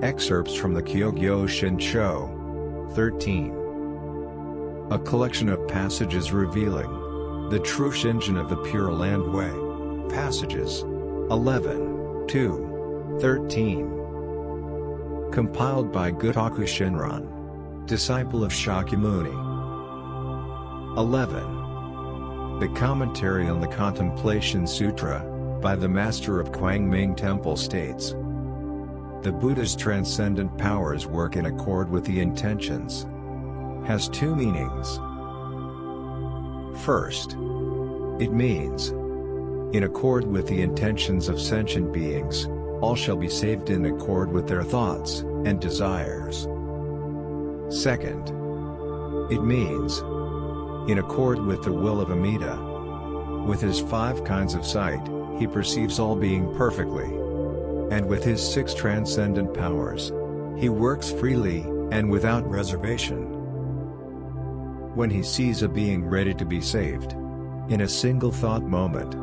Excerpts from the Kyo-Gyo-Shin-Sho. 13. A collection of passages revealing the true Shinjin of the Pure Land Way. Passages 11 to 13. Compiled by Jodo Shinran, disciple of Shakyamuni. 11. The Commentary on the Contemplation Sutra, by the Master of Kwangming Temple states, the Buddha's transcendent powers work in accord with the intentions. Has two meanings. First, it means, in accord with the intentions of sentient beings, all shall be saved in accord with their thoughts and desires. Second, it means, in accord with the will of Amida. With his 5 kinds of sight, he perceives all being perfectly. And with his 6 transcendent powers, he works freely and without reservation. When he sees a being ready to be saved, in a single thought moment,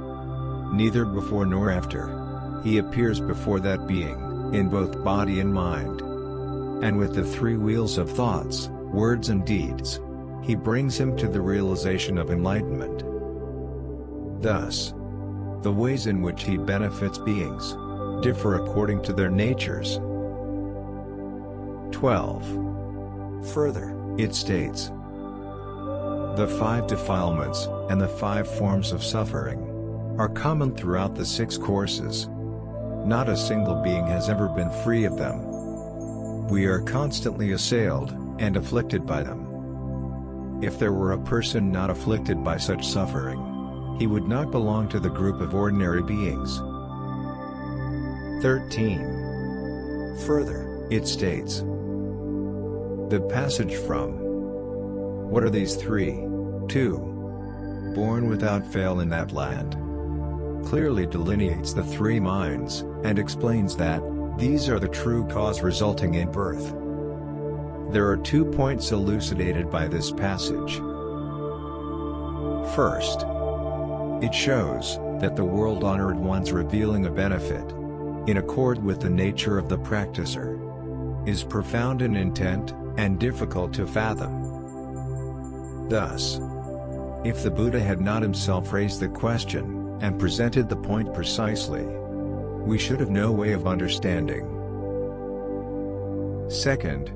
neither before nor after, he appears before that being, in both body and mind. And with the 3 wheels of thoughts, words and deeds, he brings him to the realization of enlightenment. Thus, the ways in which he benefits beings differ according to their natures. 12. Further, it states, the 5 defilements, and the 5 forms of suffering, are common throughout the 6 courses. Not a single being has ever been free of them. We are constantly assailed and afflicted by them. If there were a person not afflicted by such suffering, he would not belong to the group of ordinary beings. 13. Further, it states, the passage from what are these 3, 2, born without fail in that land, clearly delineates the 3 minds, and explains that these are the true cause resulting in birth. There are 2 points elucidated by this passage. First, it shows that the world-honored one's revealing a benefit, in accord with the nature of the practicer, is profound in intent, and difficult to fathom. Thus, if the Buddha had not himself raised the question, and presented the point precisely, we should have no way of understanding. Second,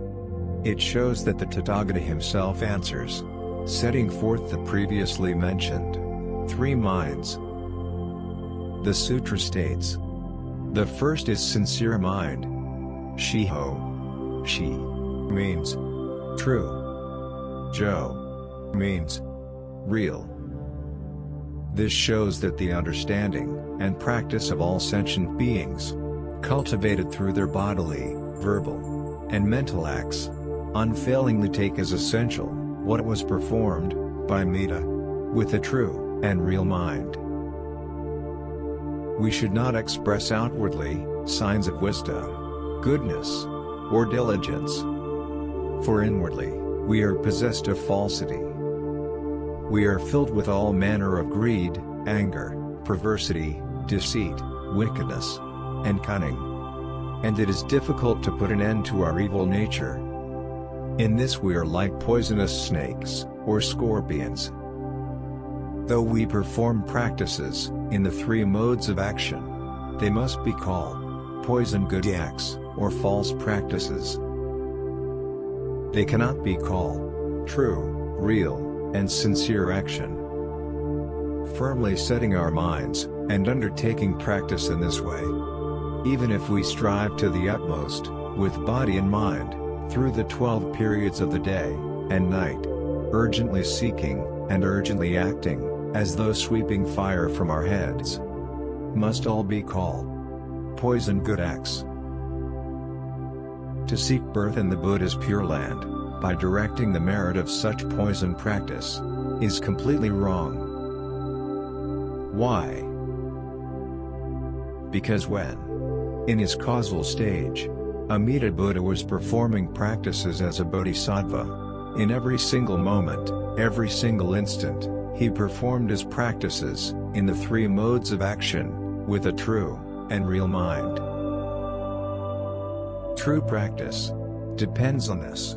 it shows that the Tathagata himself answers, setting forth the previously mentioned 3 minds. The sutra states, the first is sincere mind. Shiho. Shi means true. Jo means real. This shows that the understanding and practice of all sentient beings, cultivated through their bodily, verbal, and mental acts, unfailingly take as essential what was performed by Amida, with a true and real mind. We should not express outwardly signs of wisdom, goodness, or diligence. For inwardly, we are possessed of falsity. We are filled with all manner of greed, anger, perversity, deceit, wickedness, and cunning. And it is difficult to put an end to our evil nature. In this we are like poisonous snakes, or scorpions. Though we perform practices in the 3 modes of action, they must be called poison good acts, or false practices. They cannot be called true, real, and sincere action. Firmly setting our minds, and undertaking practice in this way, even if we strive to the utmost, with body and mind, through the 12 periods of the day and night, urgently seeking, and urgently acting, as though sweeping fire from our heads, must all be called poison good acts. To seek birth in the Buddha's Pure Land, by directing the merit of such poison practice, is completely wrong. Why? Because when, in his causal stage, Amida Buddha was performing practices as a bodhisattva, in every single moment, every single instant, he performed his practices, in the 3 modes of action, with a true and real mind. True practice depends on this.